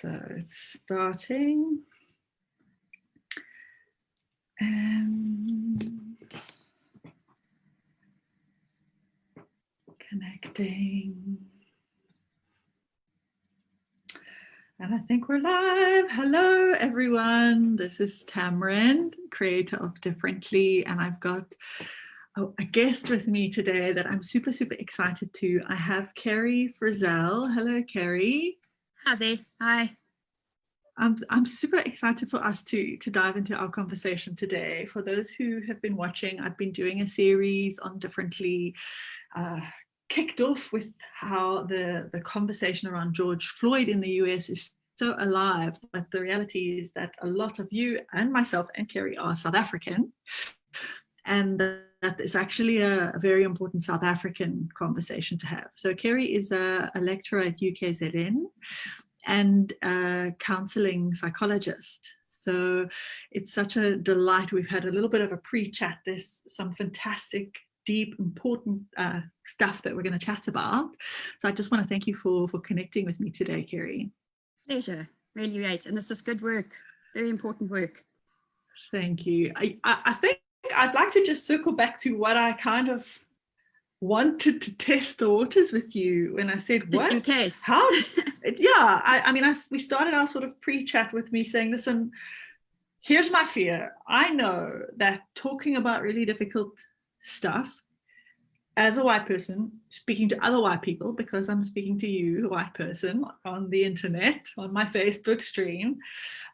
So it's starting. And connecting. And I think we're live. Hello, everyone. This is Tamrin, creator of Differently, and I've got a guest with me today that I'm super excited to. I have Kerry Frizelle. Hello, Kerry. Hi there. Hi. I'm super excited for us to dive into our conversation today. For those who have been watching, I've been doing a series on Differently, kicked off with how the conversation around George Floyd in the US is so alive, but the reality is that a lot of you and myself and Kerry are South African, and that is actually a very important South African conversation to have. So Kerry is a lecturer at UKZN and a counseling psychologist. So it's such a delight. We've had a little bit of a pre-chat. There's some fantastic, deep, important stuff that we're going to chat about. So I just want to thank you for connecting with me today, Kerry. Pleasure, really great. And this is good work, very important work. Thank you. I think I'd like to just circle back to what I kind of wanted to test the waters with you when I said, what? In case. How? Yeah, I mean, we started our sort of pre-chat with me saying, listen, here's my fear. I know that talking about really difficult stuff as a white person, speaking to other white people, because I'm speaking to you, a white person, on the internet, on my Facebook stream,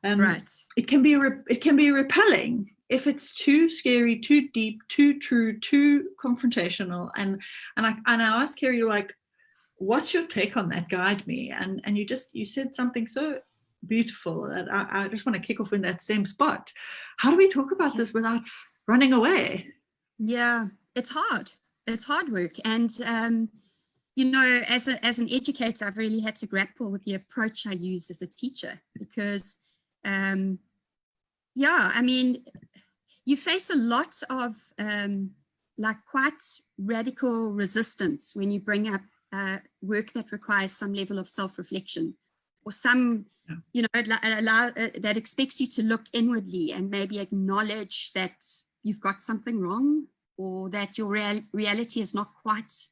right. It can be repelling if it's too scary, too deep, too true, too confrontational. And I asked Kerry, like, what's your take on that? Guide me. And you said something so beautiful that I just want to kick off in that same spot. How do we talk about this without running away? Yeah, it's hard. It's hard work. And, you know, as an educator, I've really had to grapple with the approach I use as a teacher because, yeah, I mean, you face a lot of like quite radical resistance when you bring up work that requires some level of self-reflection or some, you know, that expects you to look inwardly and maybe acknowledge that you've got something wrong or that your reality is not quite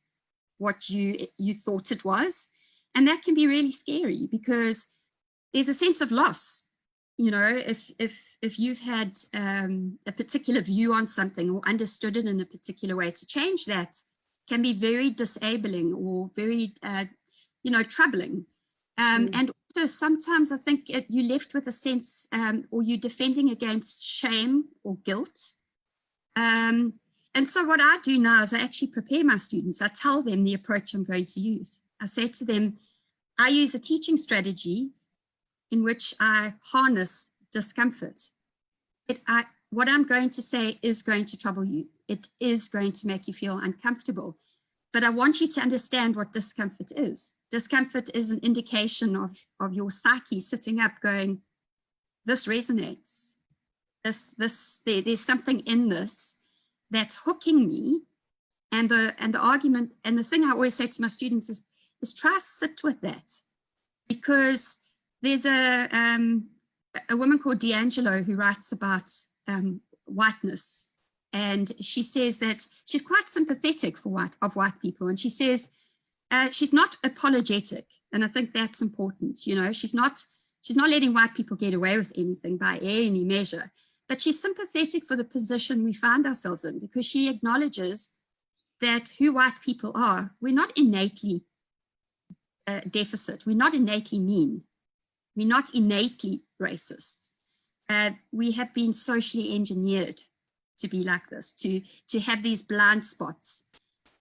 what you thought it was. And that can be really scary because there's a sense of loss. You know, if you've had a particular view on something or understood it in a particular way, to change that can be very disabling or very, you know, troubling. And also sometimes I think you're left with a sense or you're defending against shame or guilt. And so what I do now is I actually prepare my students. I tell them the approach I'm going to use. I say to them, I use a teaching strategy in which I harness discomfort. What I'm going to say is going to trouble you. It is going to make you feel uncomfortable. But I want you to understand what discomfort is. Discomfort is an indication of your psyche sitting up going, this resonates. There's something in this that's hooking me. And the argument, and the thing I always say to my students is try sit with that. Because there's a woman called D'Angelo who writes about whiteness. And she says that she's quite sympathetic for white people. And she says she's not apologetic. And I think that's important. You know, she's not letting white people get away with anything by any measure. But she's sympathetic for the position we find ourselves in because she acknowledges that who white people are, we're not innately deficit. We're not innately mean. We're not innately racist. We have been socially engineered to be like this, to have these blind spots,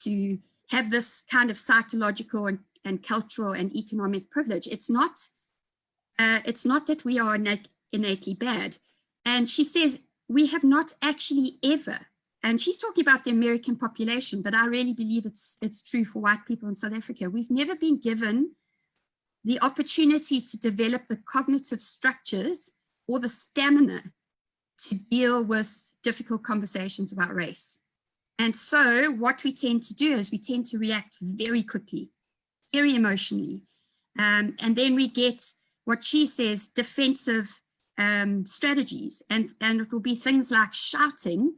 to have this kind of psychological and cultural and economic privilege. It's not that we are innately bad. And she says we have not actually ever, and she's talking about the American population, but I really believe it's true for white people in South Africa. We've never been given the opportunity to develop the cognitive structures or the stamina to deal with difficult conversations about race. And so what we tend to do is we tend to react very quickly, very emotionally. And then we get what she says, defensive strategies. And it will be things like shouting,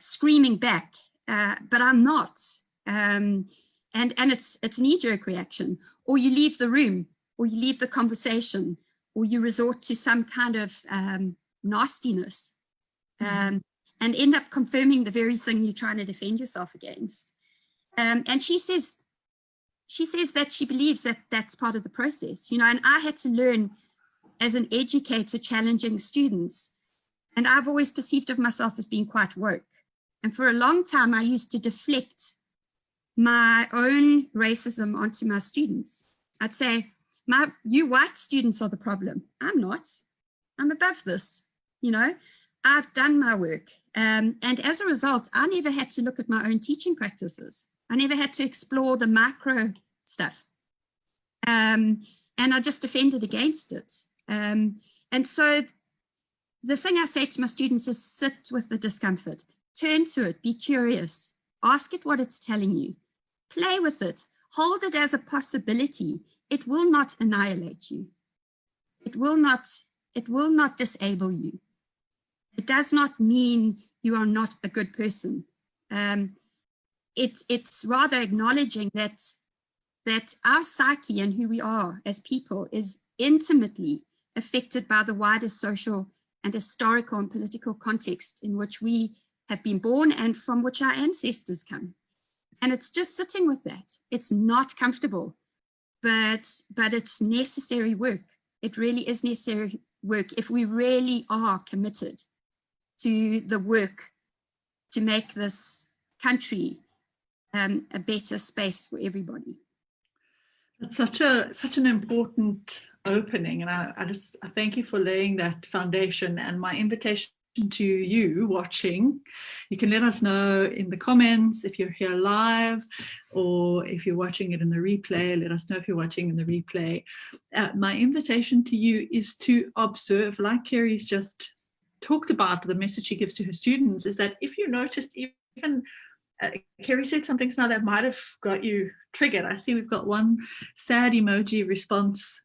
screaming back, but I'm not. And it's a knee-jerk reaction. Or you leave the room, or you leave the conversation, or you resort to some kind of nastiness, and end up confirming the very thing you're trying to defend yourself against. And she says that she believes that that's part of the process, you know, and I had to learn as an educator challenging students. And I've always perceived of myself as being quite woke. And for a long time, I used to deflect my own racism onto my students. I'd say, you white students are the problem. I'm not. I'm above this, you know. I've done my work. And as a result, I never had to look at my own teaching practices. I never had to explore the micro stuff. And I just defended against it. And so the thing I say to my students is sit with the discomfort, turn to it, be curious, ask it what it's telling you, play with it, hold it as a possibility. It will not annihilate you. It will not disable you. It does not mean you are not a good person. It's rather acknowledging that our psyche and who we are as people is intimately affected by the wider social and historical and political context in which we have been born and from which our ancestors come. And it's just sitting with that. It's not comfortable, but it's necessary work. It really is necessary work if we really are committed to the work to make this country a better space for everybody. That's such an important opening, and I thank you for laying that foundation. And my invitation to you watching, you can let us know in the comments if you're here live, or if you're watching it in the replay, let us know if you're watching in the replay. My invitation to you is to observe, like Kerry's just talked about, the message she gives to her students, is that if you noticed, even Kerry said some things now that might have got you triggered. I see we've got one sad emoji response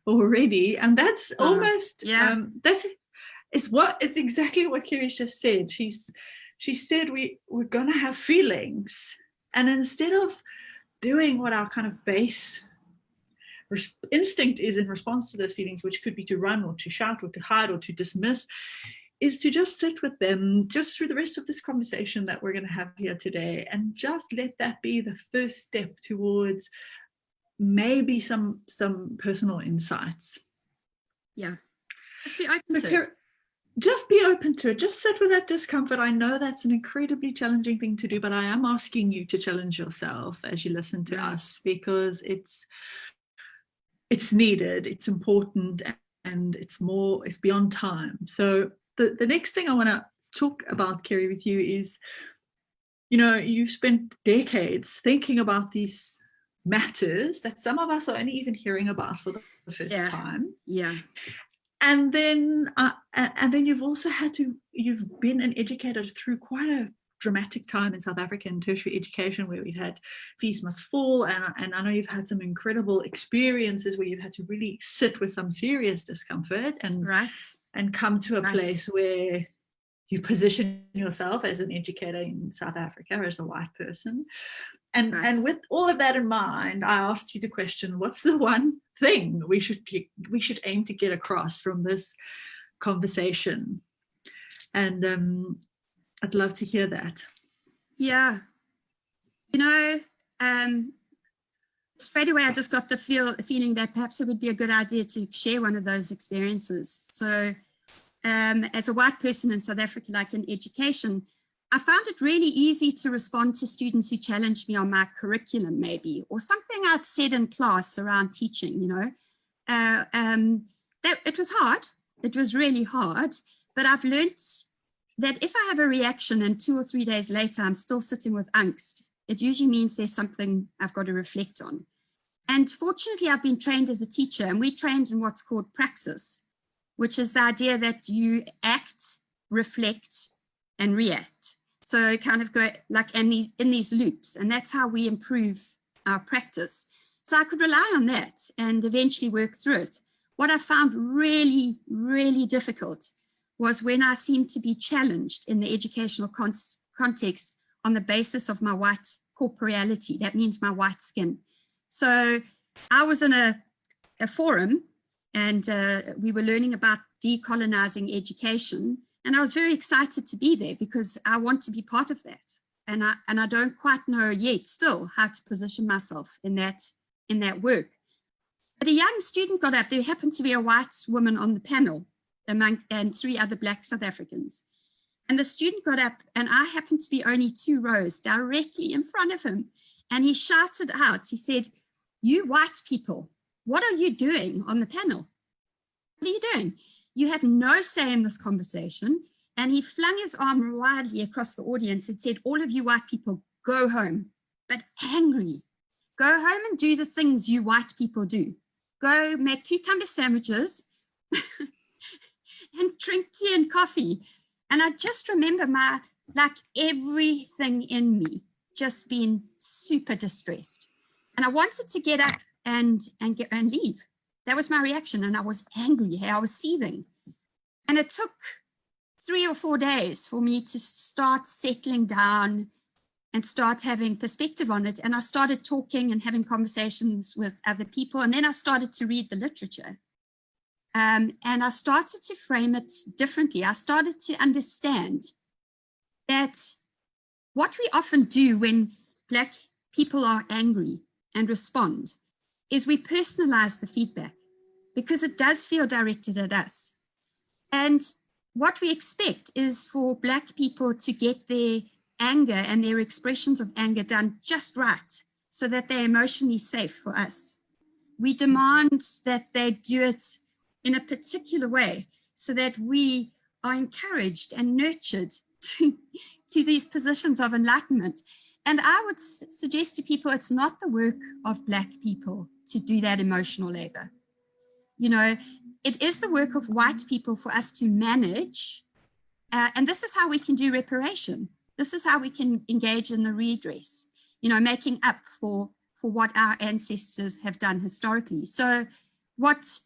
already, and that's almost it's exactly what Kerry's just said. She said we're gonna have feelings, and instead of doing what our kind of base instinct is in response to those feelings, which could be to run or to shout or to hide or to dismiss, is to just sit with them just through the rest of this conversation that we're going to have here today, and just let that be the first step towards maybe some personal insights. Yeah, just be open to it. Just be open to it. Just sit with that discomfort. I know that's an incredibly challenging thing to do, but I am asking you to challenge yourself as you listen to us, because it's needed, it's important, and it's beyond time. So the next thing I want to talk about, Kerry, with you is, you know, you've spent decades thinking about these matters that some of us are only even hearing about for the first time. Yeah. And then you've also you've been an educator through quite a dramatic time in South Africa in tertiary education, where we've had fees must fall, and I know you've had some incredible experiences where you've had to really sit with some serious discomfort and come to a place where you position yourself as an educator in South Africa as a white person. And with all of that in mind, I asked you the question, what's the one thing we should aim to get across from this conversation? And I'd love to hear that. Yeah. You know, straight away I just got the feeling that perhaps it would be a good idea to share one of those experiences. So as a white person in South Africa, like in education, I found it really easy to respond to students who challenged me on my curriculum, maybe, or something I'd said in class around teaching, you know. That it was hard. It was really hard. But I've learned that if I have a reaction and 2 or 3 days later I'm still sitting with angst, it usually means there's something I've got to reflect on. And fortunately, I've been trained as a teacher, and we trained in what's called praxis, which is the idea that you act, reflect, and react. So kind of go like in these loops, and that's how we improve our practice. So I could rely on that and eventually work through it. What I found really, really difficult was when I seemed to be challenged in the educational context on the basis of my white corporeality. That means my white skin. So I was in a forum, and we were learning about decolonizing education. And I was very excited to be there because I want to be part of that. And I don't quite know yet still how to position myself in that work. But a young student got up. There happened to be a white woman on the panel and 3 other Black South Africans. And the student got up, and I happened to be only 2 rows directly in front of him. And he shouted out, he said, "You white people, what are you doing on the panel? What are you doing? You have no say in this conversation." And he flung his arm widely across the audience and said, "All of you white people, go home," but angry. "Go home and do the things you white people do. Go make cucumber sandwiches and drink tea and coffee." And I just remember everything in me just being super distressed. And I wanted to get up and leave. That was my reaction. And I was angry. I was seething. And it took 3 or 4 days for me to start settling down and start having perspective on it. And I started talking and having conversations with other people. And then I started to read the literature. And I started to frame it differently. I started to understand that what we often do when Black people are angry and respond is we personalize the feedback because it does feel directed at us. And what we expect is for Black people to get their anger and their expressions of anger done just right so that they're emotionally safe for us. We demand that they do it in a particular way so that we are encouraged and nurtured to these positions of enlightenment. And I would suggest to people it's not the work of Black people to do that emotional labor. You know, it is the work of white people for us to manage. And this is how we can do reparation. This is how we can engage in the redress, you know, making up for what our ancestors have done historically. So what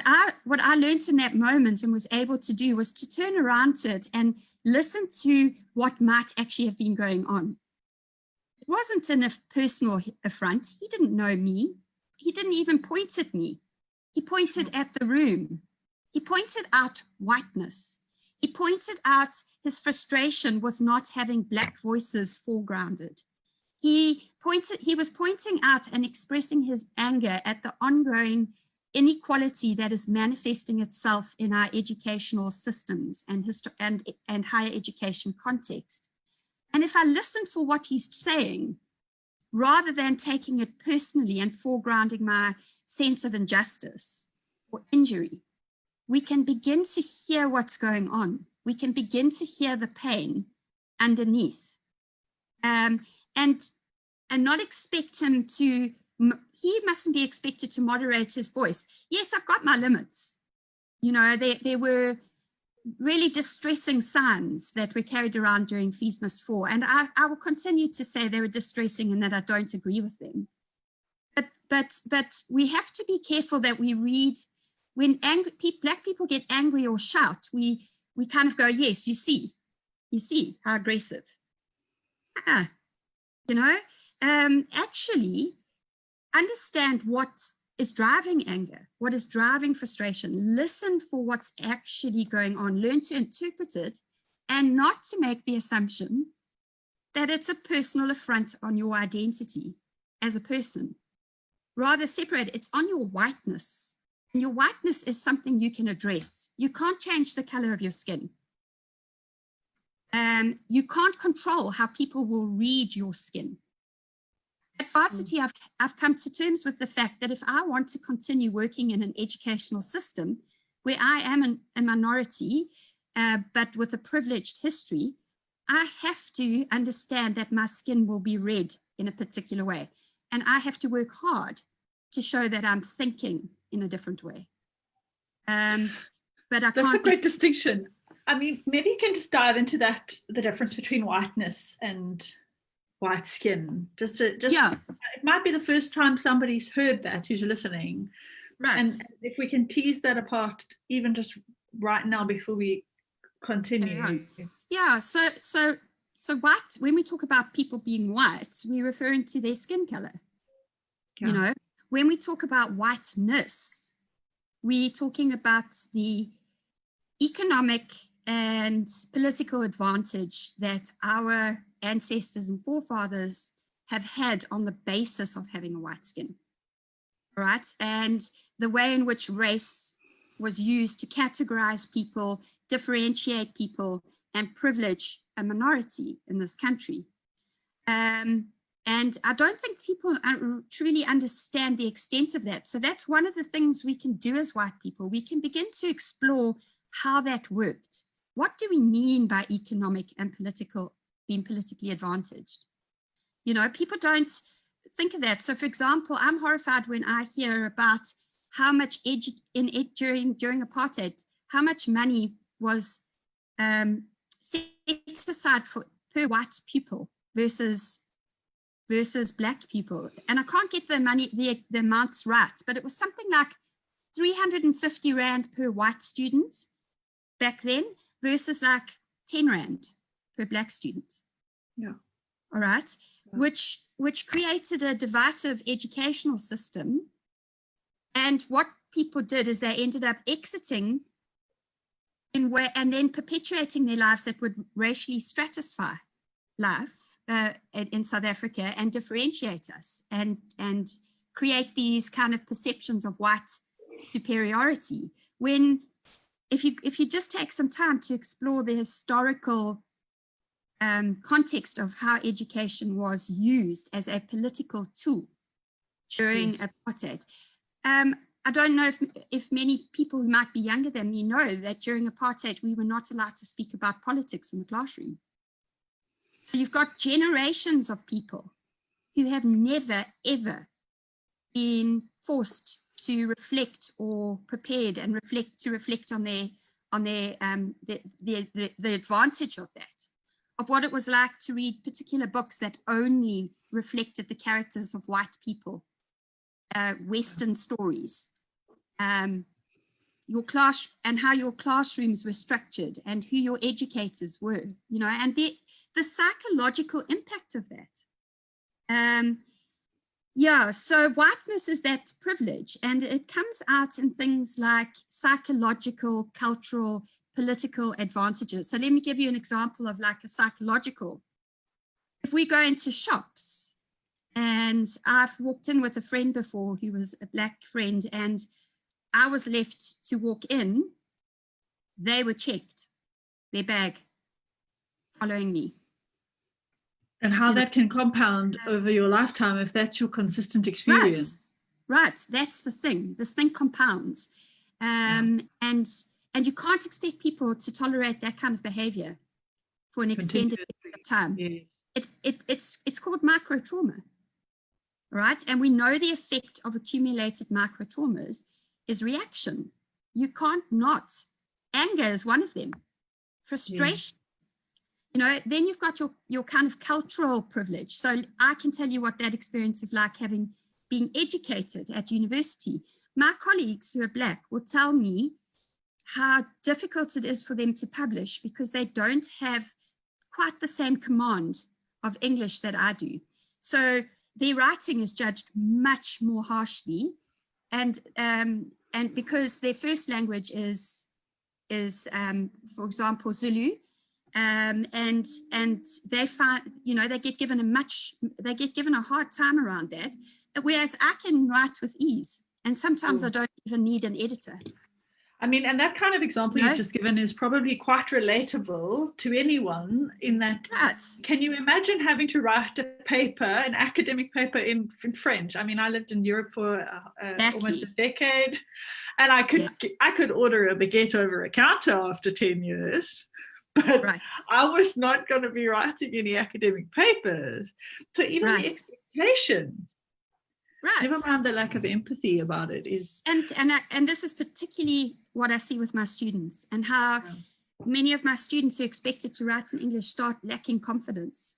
I learned in that moment and was able to do was to turn around to it and listen to what might actually have been going on. It wasn't in a personal affront. He didn't know me. He didn't even point at me. He pointed at the room. He pointed out whiteness. He pointed out his frustration with not having Black voices foregrounded. He was pointing out and expressing his anger at the ongoing inequality that is manifesting itself in our educational systems and higher education context. And if I listen for what he's saying, rather than taking it personally and foregrounding my sense of injustice or injury, we can begin to hear what's going on. We can begin to hear the pain underneath, and not expect him to. He mustn't be expected to moderate his voice. Yes, I've got my limits. You know, there were really distressing signs that were carried around during Fees Must Fall, and I will continue to say they were distressing and that I don't agree with them. But we have to be careful that we read when Black people get angry or shout. We kind of go, yes, you see how aggressive. You know, actually. Understand what is driving anger, what is driving frustration. Listen for what's actually going on. Learn to interpret it and not to make the assumption that it's a personal affront on your identity as a person. Rather separate, it's on your whiteness. And your whiteness is something you can address. You can't change the color of your skin. You can't control how people will read your skin. At varsity, I've come to terms with the fact that if I want to continue working in an educational system where I am a minority, but with a privileged history, I have to understand that my skin will be read in a particular way. And I have to work hard to show that I'm thinking in a different way. But That's a great distinction. I mean, maybe you can just dive into that, the difference between whiteness and white skin. It might be the first time somebody's heard that who's listening. Right. And if we can tease that apart, even just right now before we continue. Yeah, so white, when we talk about people being white, we're referring to their skin color. Yeah. You know, when we talk about whiteness, we're talking about the economic and political advantage that our ancestors and forefathers have had on the basis of having a white skin. All right, and the way in which race was used to categorize people, differentiate people, and privilege a minority in this country. And I don't think people truly understand the extent of that. So that's one of the things we can do as white people. We can begin to explore how that worked. What do we mean by economic and being politically advantaged? You know, people don't think of that. So for example, I'm horrified when I hear about how much during apartheid, how much money was set aside per white pupil versus black people. And I can't get the amounts right, but it was something like 350 Rand per white student back then versus like 10 Rand per black student. Yeah. All right. Yeah. Which created a divisive educational system. And what people did is they ended up exiting and then perpetuating their lives that would racially stratify life in South Africa and differentiate us and create these kind of perceptions of white superiority. When if you just take some time to explore the historical context of how education was used as a political tool during apartheid. I don't know if many people who might be younger than me know that during apartheid, we were not allowed to speak about politics in the classroom. So you've got generations of people who have never, ever been forced to reflect or prepared and reflect on the advantage of that, of what it was like to read particular books that only reflected the characters of white people, Western stories, your class and how your classrooms were structured and who your educators were, you know, and the psychological impact of that. Yeah, so whiteness is that privilege, and it comes out in things like psychological, cultural, political advantages. So let me give you an example of like a psychological. If we go into shops, and I've walked in with a friend before who was a black friend, and I was left to walk in, they were checked, their bag, following me. And how that can compound over your lifetime if that's your consistent experience. Right, that's the thing. This thing compounds. And you can't expect people to tolerate that kind of behavior for an extended period of time. Yeah. It's called micro trauma, right? And we know the effect of accumulated micro traumas is reaction. You can't not. Anger is one of them. Frustration. Yes. You know, then you've got your kind of cultural privilege. So I can tell you what that experience is like having been educated at university. My colleagues who are black will tell me how difficult it is for them to publish because they don't have quite the same command of English that I do. So their writing is judged much more harshly, and because their first language is for example, Zulu. And they find, you know, they get given a hard time around that, whereas I can write with ease, and sometimes I don't even need an editor. I mean, and that kind of example you've just given is probably quite relatable to anyone in that. Right. Can you imagine having to write a paper, an academic paper in French? I mean, I lived in Europe for almost a decade, and I could order a baguette over a counter after 10 years. But I was not going to be writing any academic papers. So even the expectation, never mind the lack of empathy about it, is. And this is particularly what I see with my students, and how many of my students who are expected to write in English start lacking confidence.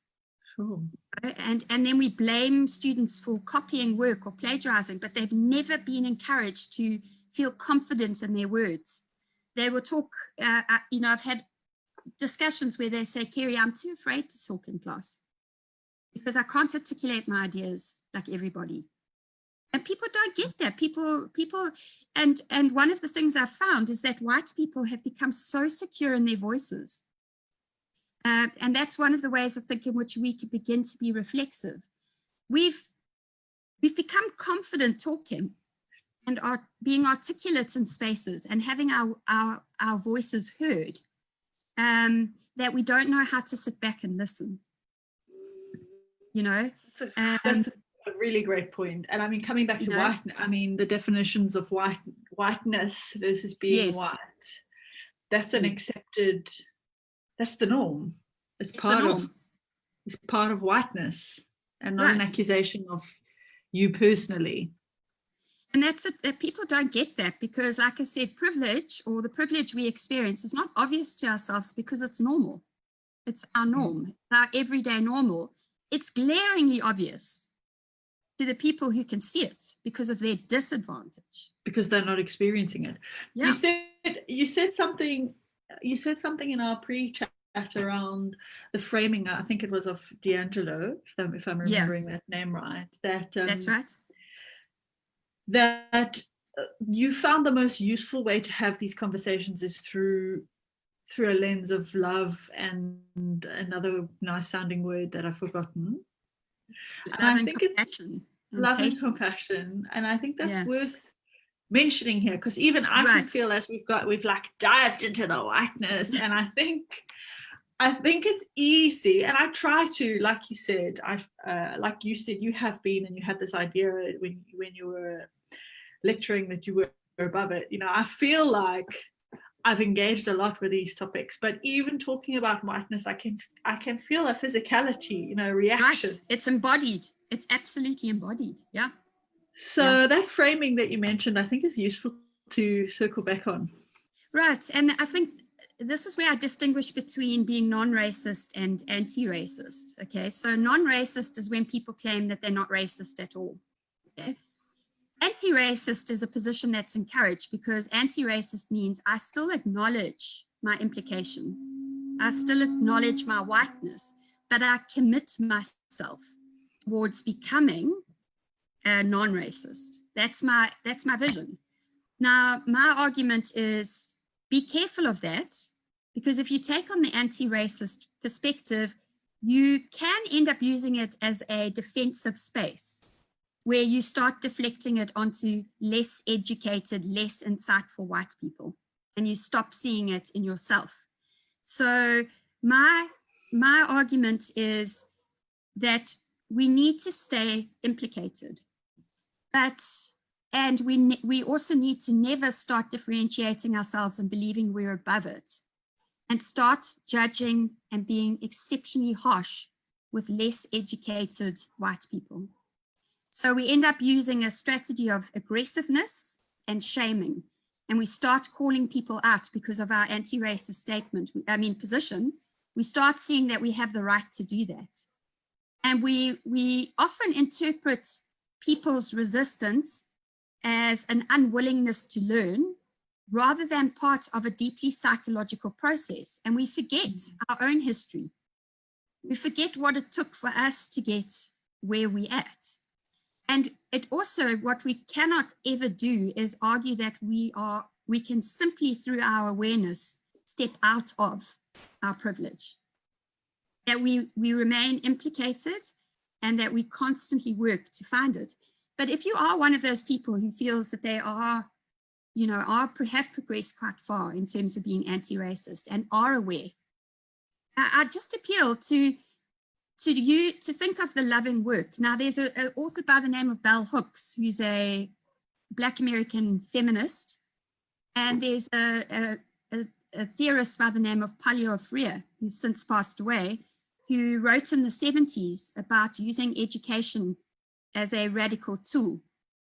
Sure. And then we blame students for copying work or plagiarizing, but they've never been encouraged to feel confident in their words. They will talk, I've had discussions where they say, Kerry, I'm too afraid to talk in class because I can't articulate my ideas like everybody. And people don't get that. And one of the things I've found is that white people have become so secure in their voices. And that's one of the ways I think in which we can begin to be reflexive. We've become confident talking and are being articulate in spaces and having our voices heard, that we don't know how to sit back and listen. That's a really great point. And I mean, coming back to white, I mean, the definitions of whiteness versus being white, that's an accepted, that's the norm. It's part of whiteness, and not an accusation of you personally. And that's it, that people don't get that, because like I said, privilege, or the privilege we experience, is not obvious to ourselves because it's normal. It's our norm, our everyday normal. It's glaringly obvious to the people who can see it because of their disadvantage. Because they're not experiencing it. Yeah. You said something in our pre-chat around the framing, I think it was of D'Angelo, if I'm remembering that name right. That's right. That you found the most useful way to have these conversations is through a lens of love and another nice sounding word that I've forgotten. Love and compassion. Love and compassion. And I think that's worth mentioning here, because even I can feel as we've like dived into the whiteness, and I think it's easy, and I try to, like you said, you have been, and you had this idea when you were lecturing that you were above it. I feel like I've engaged a lot with these topics, but even talking about whiteness, I can feel a physicality, reaction. Right. It's embodied. It's absolutely embodied. Yeah. So that framing that you mentioned, I think, is useful to circle back on. Right. And I think this is where I distinguish between being non-racist and anti-racist. Okay. So non-racist is when people claim that they're not racist at all. Okay. Anti-racist is a position that's encouraged, because anti-racist means I still acknowledge my implication. I still acknowledge my whiteness, but I commit myself towards becoming a non-racist. That's my vision. Now, my argument is be careful of that, because if you take on the anti-racist perspective, you can end up using it as a defensive space, where you start deflecting it onto less educated, less insightful white people, and you stop seeing it in yourself. So my argument is that we need to stay implicated, and we also need to never start differentiating ourselves and believing we're above it, and start judging and being exceptionally harsh with less educated white people. So we end up using a strategy of aggressiveness and shaming, and we start calling people out because of our anti-racist position. We start seeing that we have the right to do that. And we often interpret people's resistance as an unwillingness to learn, rather than part of a deeply psychological process. And we forget our own history. We forget what it took for us to get where we're at. And it also, what we cannot ever do is argue that we can simply, through our awareness, step out of our privilege. That we remain implicated, and that we constantly work to find it. But if you are one of those people who feels that they have progressed quite far in terms of being anti-racist and are aware, I just appeal to you to think of the loving work. Now, there's an author by the name of Bell Hooks, who's a Black American feminist, and there's a theorist by the name of Paulo Freire, who's since passed away, who wrote in the 70s about using education as a radical tool.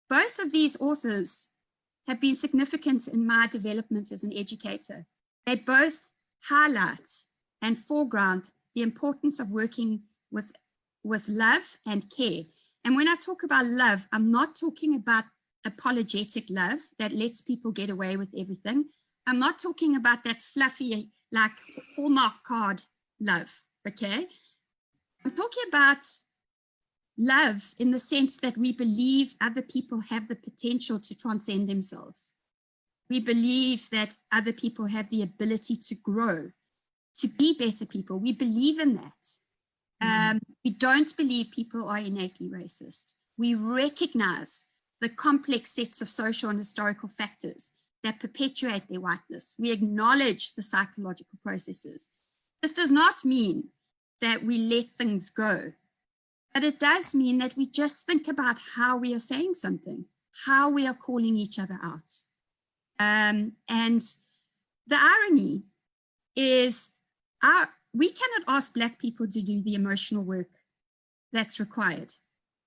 Both of these authors have been significant in my development as an educator. They both highlight and foreground the importance of working with with love and care. And when I talk about love, I'm not talking about apologetic love that lets people get away with everything. I'm not talking about that fluffy, like Hallmark card love, okay? I'm talking about love in the sense that we believe other people have the potential to transcend themselves. We believe that other people have the ability to grow, to be better people. We believe in that. We don't believe people are innately racist. We recognize the complex sets of social and historical factors that perpetuate their whiteness. We acknowledge the psychological processes. This does not mean that we let things go, but it does mean that we just think about how we are saying something, how we are calling each other out. And the irony is we cannot ask Black people to do the emotional work that's required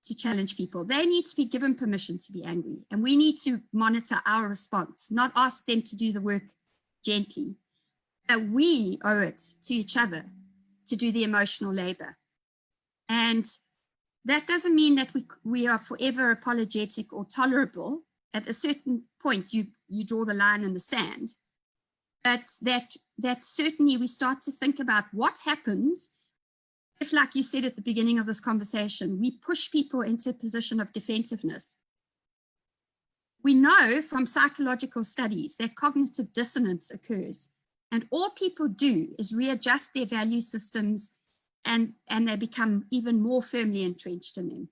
to challenge people. They need to be given permission to be angry, and we need to monitor our response, not ask them to do the work gently. But we owe it to each other to do the emotional labor. And that doesn't mean that we are forever apologetic or tolerable. At a certain point, you draw the line in the sand. But that certainly we start to think about what happens if, like you said at the beginning of this conversation, we push people into a position of defensiveness. We know from psychological studies that cognitive dissonance occurs, and all people do is readjust their value systems, and they become even more firmly entrenched in them,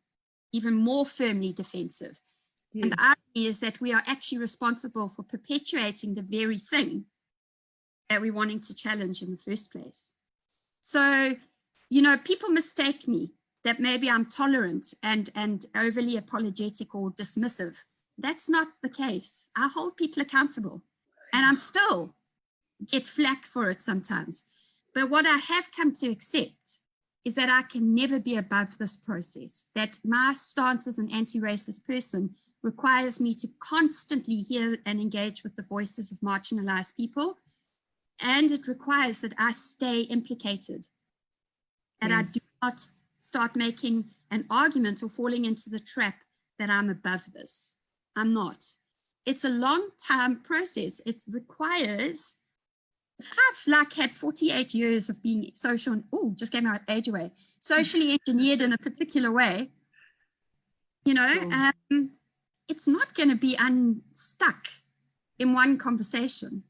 even more firmly defensive. Yes. And the irony is that we are actually responsible for perpetuating the very thing that we're wanting to challenge in the first place. So, you know, people mistake me that maybe I'm tolerant and overly apologetic or dismissive. That's not the case. I hold people accountable, and I'm still get flack for it sometimes. But what I have come to accept is that I can never be above this process, that my stance as an anti-racist person requires me to constantly hear and engage with the voices of marginalized people. And it requires that I stay implicated, that yes. I do not start making an argument or falling into the trap that I'm above this. I'm not. It's a long-term process. It requires, I've had 48 years of being social, just gave my age away, socially engineered in a particular way. You know, it's not going to be unstuck in one conversation.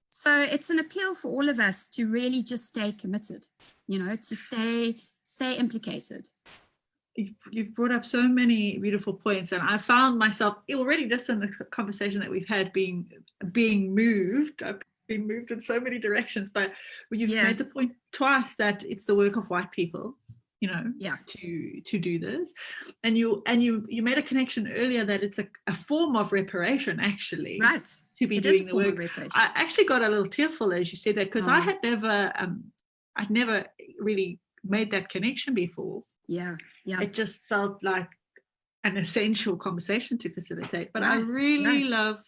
So it's an appeal for all of us to really just stay committed, you know, to stay implicated. You've brought up so many beautiful points, and I found myself already just in the conversation that we've had being moved. I've been moved in so many directions, but you've made the point twice that it's the work of white people, you know, to do this, and you made a connection earlier that it's a form of reparation, actually, right? To be doing the work. I actually got a little tearful as you said that, because I had I'd never really made that connection before. Yeah. It just felt like an essential conversation to facilitate. But I really love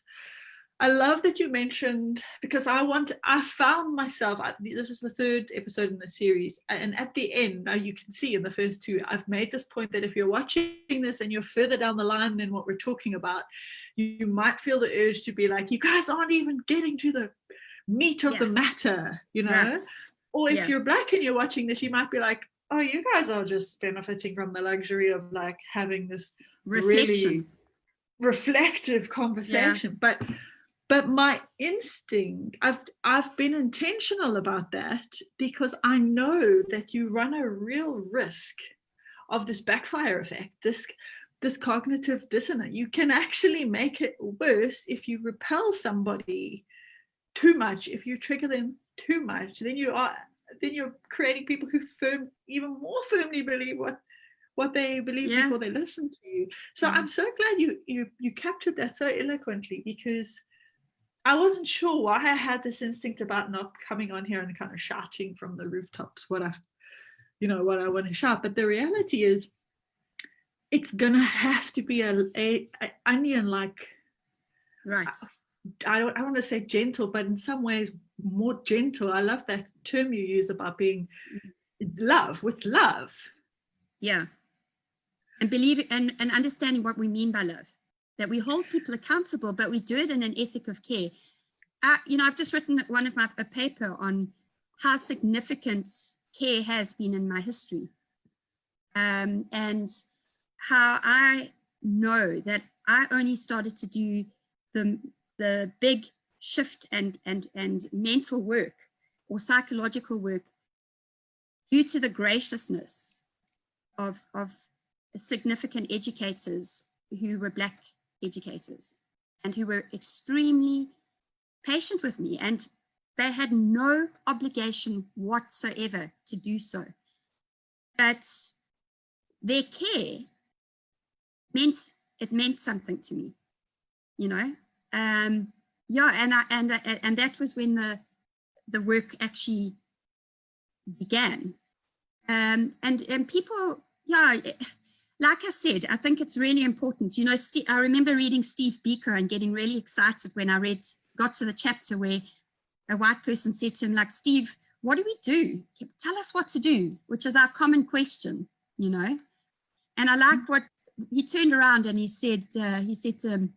that you mentioned, because I found myself, this is the third episode in the series, and at the end, now you can see in the first two, I've made this point that if you're watching this and you're further down the line than what we're talking about, you might feel the urge to be like, you guys aren't even getting to the meat of the matter, you know? Right. Or if you're Black and you're watching this, you might be like, oh, you guys are just benefiting from the luxury of like having this really reflective conversation. But my instinct, I've been intentional about that, because I know that you run a real risk of this backfire effect, this cognitive dissonance. You can actually make it worse if you repel somebody too much, if you trigger them too much, then you're creating people who even more firmly believe what they believe before they listen to you. So I'm so glad you captured that so eloquently, because I wasn't sure why I had this instinct about not coming on here and kind of shouting from the rooftops what I want to shout. But the reality is, it's gonna have to be a onion, like, right. I want to say gentle, but in some ways more gentle. I love that term you used about being with love. Yeah. And believe and understanding what we mean by love, that we hold people accountable, but we do it in an ethic of care. I've just written a paper on how significant care has been in my history, and how I know that I only started to do the big shift and mental work or psychological work due to the graciousness of significant educators who were Black educators and who were extremely patient with me, and they had no obligation whatsoever to do so. But their care meant something to me, you know. Yeah, and that was when the work actually began. And people, yeah, like I said, I think it's really important. You know, I remember reading Steve Biko and getting really excited when I got to the chapter where a white person said to him, like, Steve, what do we do? Tell us what to do, which is our common question, you know. And I like what he turned around and he said to him,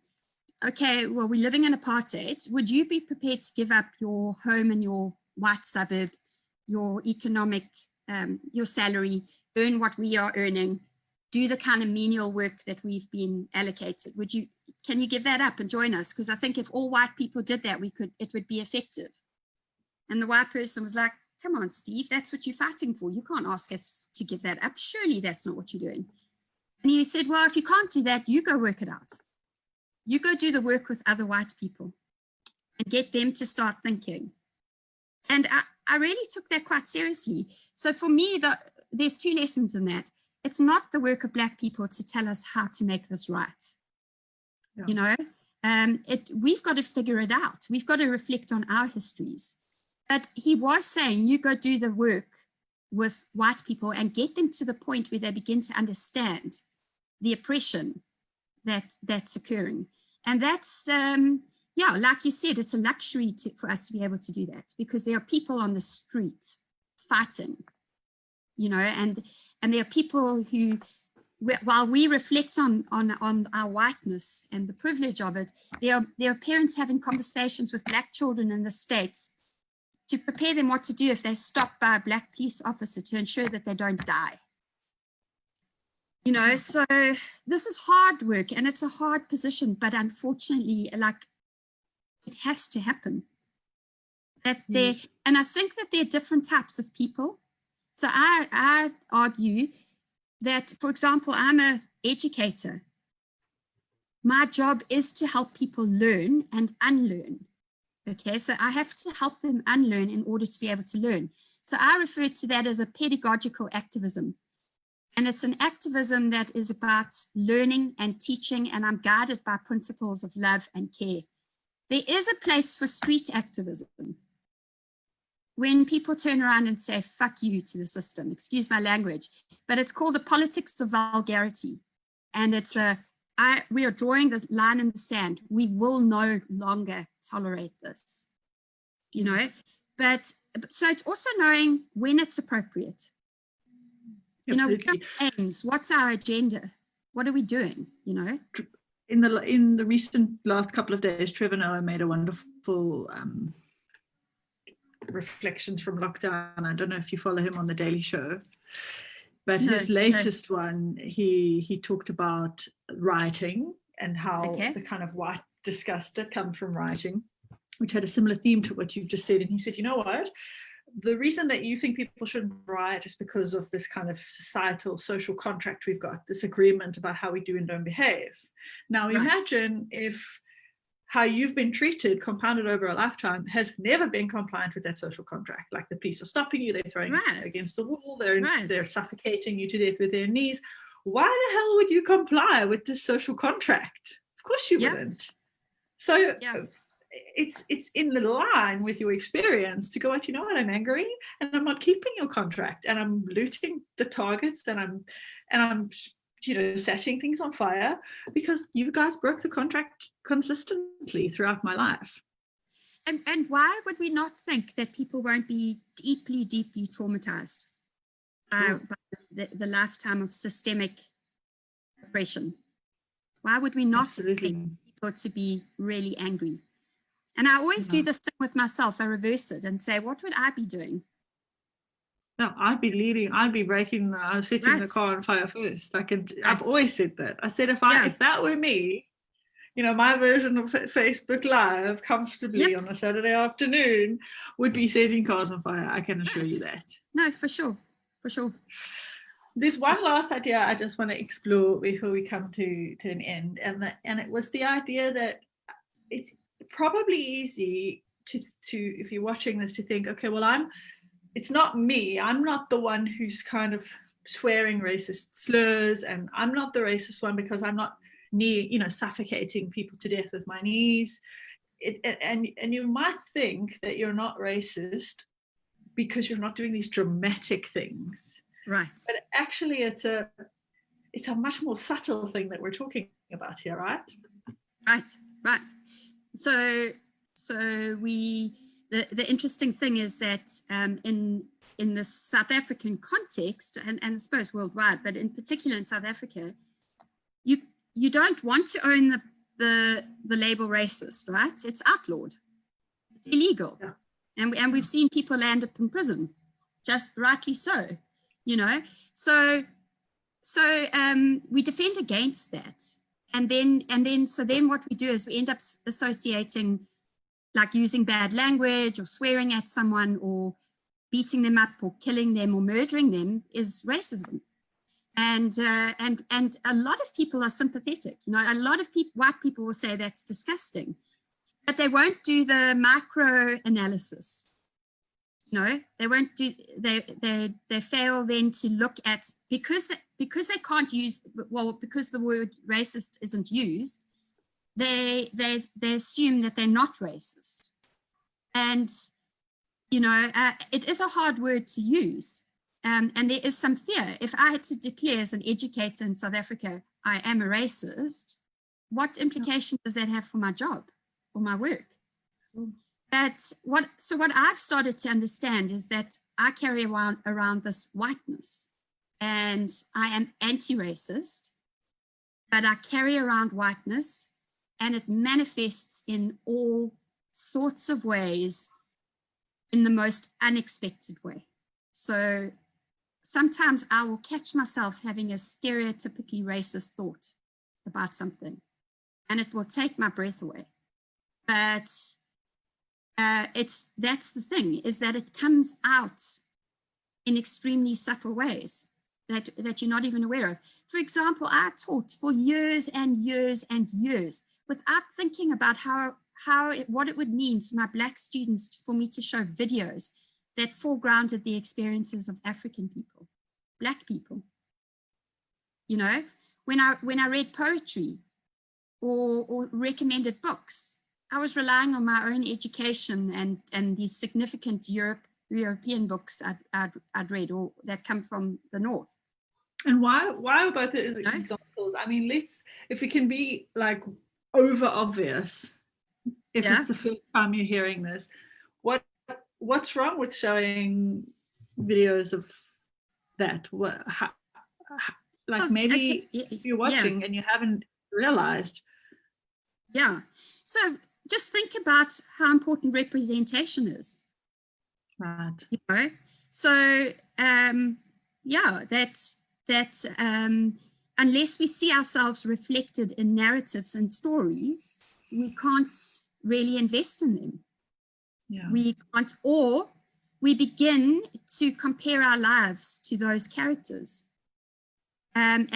okay, well, we're living in apartheid. Would you be prepared to give up your home in your white suburb, your economic, your salary, earn what we are earning, do the kind of menial work that we've been allocated? Can you give that up and join us? Because I think if all white people did that, it would be effective. And the white person was like, come on, Steve, that's what you're fighting for. You can't ask us to give that up. Surely that's not what you're doing. And he said, well, if you can't do that, you go work it out. You go do the work with other white people and get them to start thinking. And I really took that quite seriously. So for me, there's two lessons in that. It's not the work of Black people to tell us how to make this right. Yeah. You know, we've got to figure it out. We've got to reflect on our histories. But he was saying, you go do the work with white people and get them to the point where they begin to understand the oppression that's occurring. And that's, yeah, like you said, it's a luxury for us to be able to do that, because there are people on the street fighting, you know, and there are people who, while we reflect on our whiteness and the privilege of it, there are parents having conversations with Black children in the States to prepare them what to do if they're stopped by a Black police officer to ensure that they don't die. You know, so this is hard work and it's a hard position, but unfortunately, like, it has to happen. Yes. And I think that there are different types of people. So I argue that, for example, I'm an educator. My job is to help people learn and unlearn. Okay, so I have to help them unlearn in order to be able to learn. So I refer to that as a pedagogical activism. And it's an activism that is about learning and teaching, and I'm guided by principles of love and care. There is a place for street activism. When people turn around and say, fuck you to the system, excuse my language, but it's called the politics of vulgarity. And it's we are drawing the line in the sand. We will no longer tolerate this, you know, but so it's also knowing when it's appropriate. You know, what are aims? What's our agenda? What are we doing? You know, in the recent last couple of days, Trevor Noah made a wonderful reflections from lockdown. I don't know if you follow him on the Daily Show, but his latest one, he talked about writing and how the kind of white disgust that comes from writing, which had a similar theme to what you've just said. And he said, you know what? The reason that you think people shouldn't write is because of this kind of societal social contract we've got, this agreement about how we do and don't behave. Now imagine if how you've been treated, compounded over a lifetime, has never been compliant with that social contract. Like the police are stopping you, they're throwing you against the wall, they're suffocating you to death with their knees. Why the hell would you comply with this social contract? Of course you wouldn't. So it's in the line with your experience to go out, you know what, I'm angry and I'm not keeping your contract and I'm looting the targets and I'm you know, setting things on fire because you guys broke the contract consistently throughout my life. And why would we not think that people won't be deeply, deeply traumatized by the lifetime of systemic oppression? Why would we not expect people to be really angry? And I always do this thing with myself. I reverse it and say, what would I be doing? No, I'd be leading. I'd be setting the car on fire first. I've always said that. I said, if that were me, my version of Facebook Live comfortably on a Saturday afternoon would be setting cars on fire. I can assure you that. No, for sure. For sure. There's one last idea I just want to explore before we come to an end. And it was the idea that it's probably easy to if you're watching this, to think, okay, well, it's not me. I'm not the one who's kind of swearing racist slurs, and I'm not the racist one because I'm not suffocating people to death with my knees. And you might think that you're not racist because you're not doing these dramatic things. Right. But actually it's a much more subtle thing that we're talking about here, right? Right. So the interesting thing is that in the South African context, and I suppose worldwide, but in particular in South Africa, you don't want to own the label racist, right? It's outlawed. It's illegal. Yeah. And we've seen people land up in prison, just rightly so, So we defend against that. And then what we do is we end up associating, like using bad language or swearing at someone or beating them up or killing them or murdering them is racism. And a lot of people are sympathetic. A lot of white people will say that's disgusting, but they won't do the micro analysis. They won't do. They fail then to look at, because they can't use, because the word racist isn't used. They assume that they're not racist, and it is a hard word to use. And there is some fear. If I had to declare as an educator in South Africa, I am a racist, what implication does that have for my job or my work? So what I've started to understand is that I carry around this whiteness, and I am anti-racist, but I carry around whiteness, and it manifests in all sorts of ways in the most unexpected way. So sometimes I will catch myself having a stereotypically racist thought about something, and it will take my breath away. But that's the thing, is that it comes out in extremely subtle ways that you're not even aware of. For example, I taught for years and years and years without thinking about what it would mean to my Black students for me to show videos that foregrounded the experiences of African people, Black people. When I read poetry or recommended books, I was relying on my own education and these significant European books I'd read, or that come from the North. And why are both as examples? I mean, if we can be like over obvious, if it's the first time you're hearing this, what's wrong with showing videos of that? Maybe you're watching and you haven't realized. Yeah. So just think about how important representation is. Right. So that unless we see ourselves reflected in narratives and stories, we can't really invest in them. Yeah. We can't, or we begin to compare our lives to those characters. And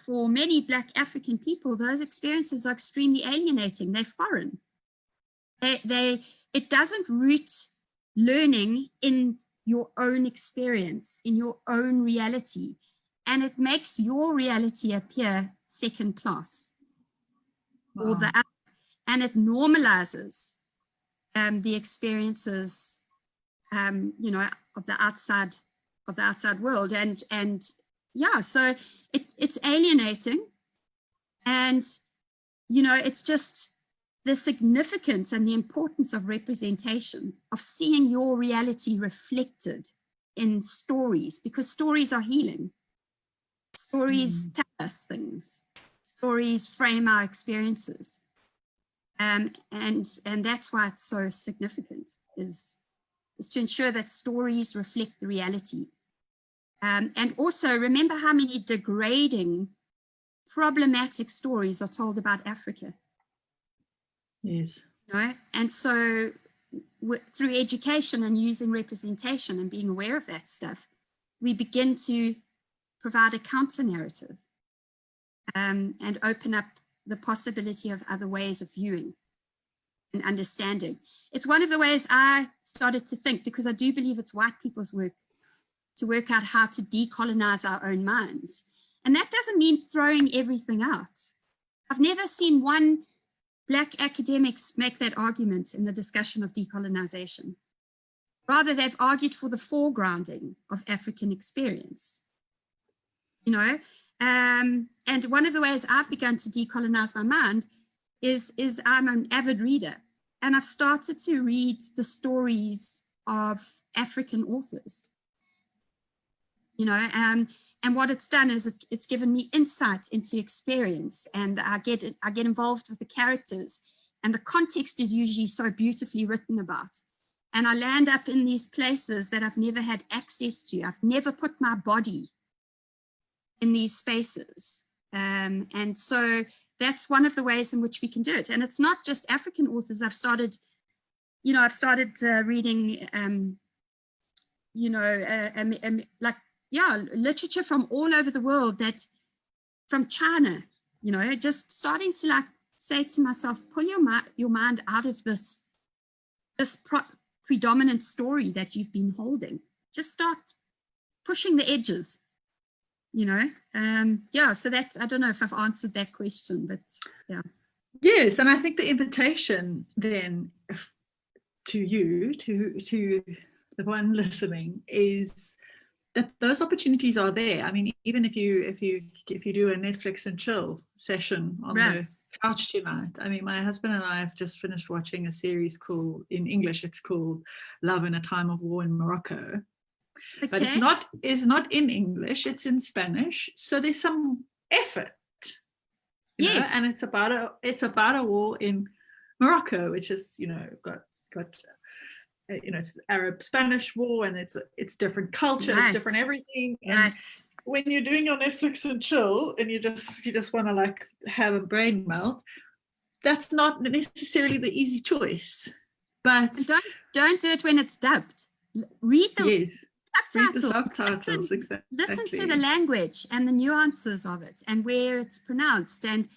for many Black African people, those experiences are extremely alienating. They're foreign. It doesn't root learning in your own experience, in your own reality, and it makes your reality appear second class. Wow. And it normalizes the experiences, of the outside world, and so it's alienating, and it's just the significance and the importance of representation, of seeing your reality reflected in stories, because stories are healing. Stories tell us things. Stories frame our experiences. And that's why it's so significant, is to ensure that stories reflect the reality. And also remember how many degrading, problematic stories are told about Africa. Yes. You know? And so through education and using representation and being aware of that stuff, we begin to provide a counter narrative and open up the possibility of other ways of viewing and understanding. It's one of the ways I started to think, because I do believe it's white people's work to work out how to decolonize our own minds. And that doesn't mean throwing everything out. I've never seen one Black academics make that argument in the discussion of decolonization. Rather, they've argued for the foregrounding of African experience. You know, and one of the ways I've begun to decolonize my mind is I'm an avid reader, and I've started to read the stories of African authors. You know, and what it's done is it's given me insight into experience, and I get involved with the characters, and the context is usually so beautifully written about. And I land up in these places that I've never had access to. I've never put my body in these spaces. And so that's one of the ways in which we can do it. And it's not just African authors. I've started reading, literature from all over the world, that from China, you know, just starting to like say to myself, pull your mind out of this predominant story that you've been holding. Just start pushing the edges, you know. So that, I don't know if I've answered that question, but yeah. Yes, and I think the invitation then to you, to the one listening, is that those opportunities are there. I mean, even if you do a Netflix and chill session on the couch tonight. I mean, my husband and I have just finished watching a series called, in English, it's called Love in a Time of War in Morocco. Okay. But it's not in English, it's in Spanish. So there's some effort, you know, and it's about a war in Morocco, which is, you know, got you know, it's the Arab-Spanish war, and it's different culture, it's different everything. And when you're doing your Netflix and chill, and you just want to like have a brain melt, that's not necessarily the easy choice. But don't do it when it's dubbed. Read the subtitles. Exactly. Listen to the language and the nuances of it and where it's pronounced, and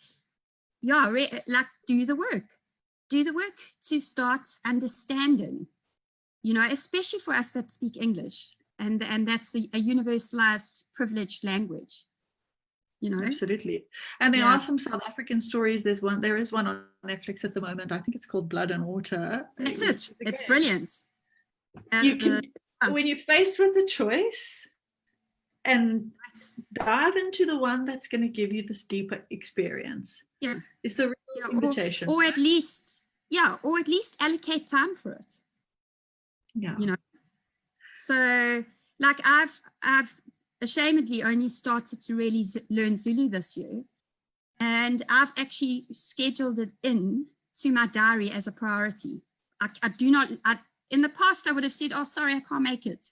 do the work to start understanding. You know, especially for us that speak English, and that's a universalized, privileged language. You know, absolutely. And there are some South African stories. There is one on Netflix at the moment. I think it's called Blood and Water. That's it. It's brilliant. When you're faced with the choice, and dive into the one that's going to give you this deeper experience. Yeah, it's the real invitation. Or at least allocate time for it. Yeah, you know, so like I've ashamedly only started to really learn Zulu this year, and I've actually scheduled it in to my diary as a priority. I do not, in the past I would have said, oh sorry, I can't make it,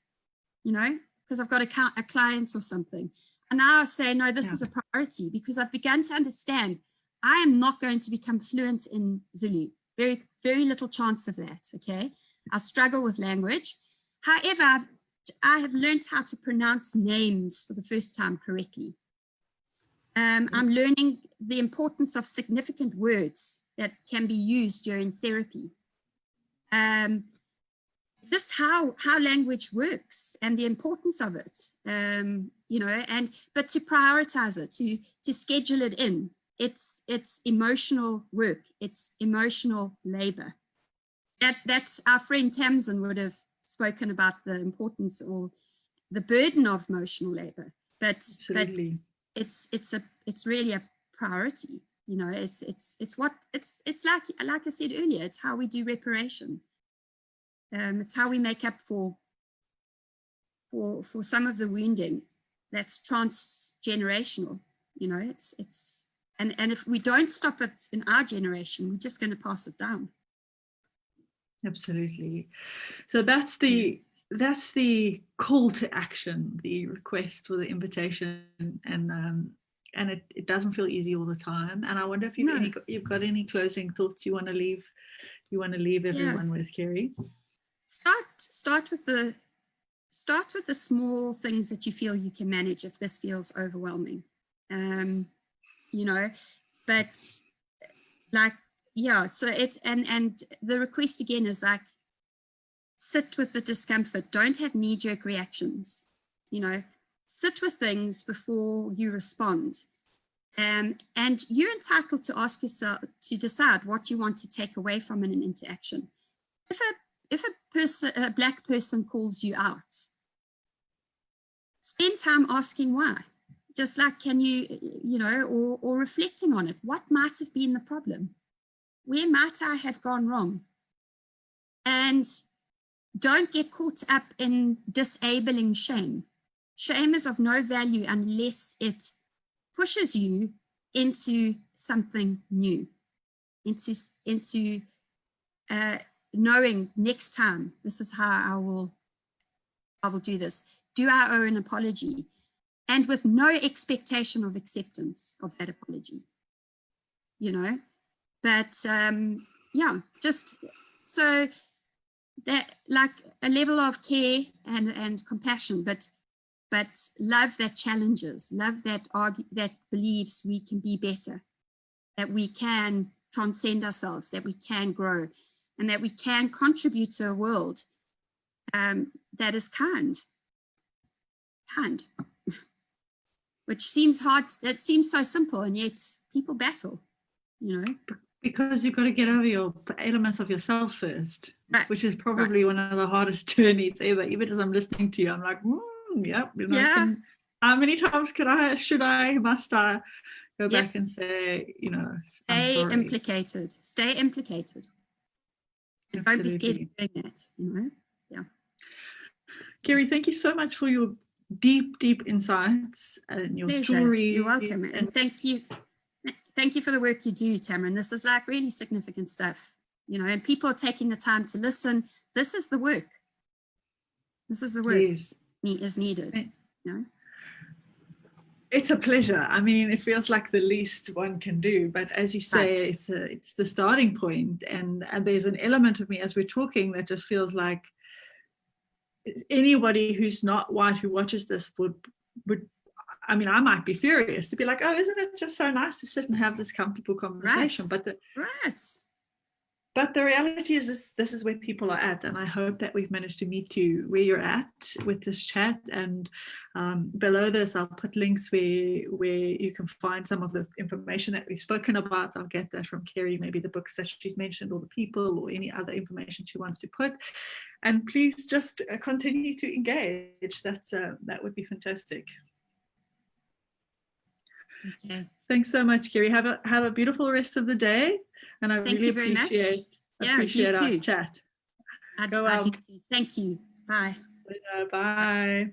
you know, because I've got a client or something. And now I say, no, this is a priority, because I've begun to understand I am not going to become fluent in Zulu. Very, very little chance of that, okay? I struggle with language. However, I have learned how to pronounce names for the first time correctly. I'm learning the importance of significant words that can be used during therapy. Just how language works and the importance of it, you know, but to prioritize it, to schedule it in. It's emotional work. It's emotional labor. That's our friend Tamsin would have spoken about the importance or the burden of emotional labor, but it's really a priority. You know, it's like I said earlier, it's how we do reparation. It's how we make up for for some of the wounding that's transgenerational. You know, and if we don't stop it in our generation, we're just going to pass it down. Absolutely. So that's the call to action, the request or the invitation, and it doesn't feel easy all the time. And I wonder if you've got any closing thoughts you want to leave everyone with, Kerry. Start with the small things that you feel you can manage if this feels overwhelming. You know, but like, yeah, so it's and the request again is like, sit with the discomfort. Don't have knee-jerk reactions. You know, sit with things before you respond. And you're entitled to ask yourself to decide what you want to take away from an interaction. If a black person calls you out, spend time asking why. Just like, can you know, or reflecting on it. What might have been the problem? Where might I have gone wrong? And don't get caught up in disabling shame. Shame is of no value unless it pushes you into something new, into knowing next time, this is how I will do this. Do I owe an apology? And with no expectation of acceptance of that apology, you know? But yeah, just so that, like, a level of care and compassion, but love that challenges, love that believes we can be better, that we can transcend ourselves, that we can grow, and that we can contribute to a world that is kind, which seems hard. It seems so simple, and yet people battle, you know. Because you've got to get over your elements of yourself first, right, which is probably one of the hardest journeys ever. Even as I'm listening to you, I'm like, yep, you know, yeah. How many times must I go back and say, you know, stay I'm sorry. implicated. Stay implicated. And don't be scared of doing that, you know. Yeah. Kerry, thank you so much for your deep insights and your story. You're welcome, and thank you for the work you do, Tamron. This is like really significant stuff, you know, and people are taking the time to listen. This is the work. This is the work is needed. You know? It's a pleasure. I mean, it feels like the least one can do, but as you say, it's the starting point, and there's an element of me as we're talking that just feels like anybody who's not white who watches this would I mean, I might be furious to be like, oh, isn't it just so nice to sit and have this comfortable conversation? But the reality is this is where people are at, and I hope that we've managed to meet you where you're at with this chat. And below this, I'll put links where you can find some of the information that we've spoken about. I'll get that from Kerry, maybe the books that she's mentioned, or the people, or any other information she wants to put. And please just continue to engage. That would be fantastic. Okay. Thanks so much, Kerry. Have a beautiful rest of the day, and I really appreciate our chat. I do too. Thank you. Bye. Bye.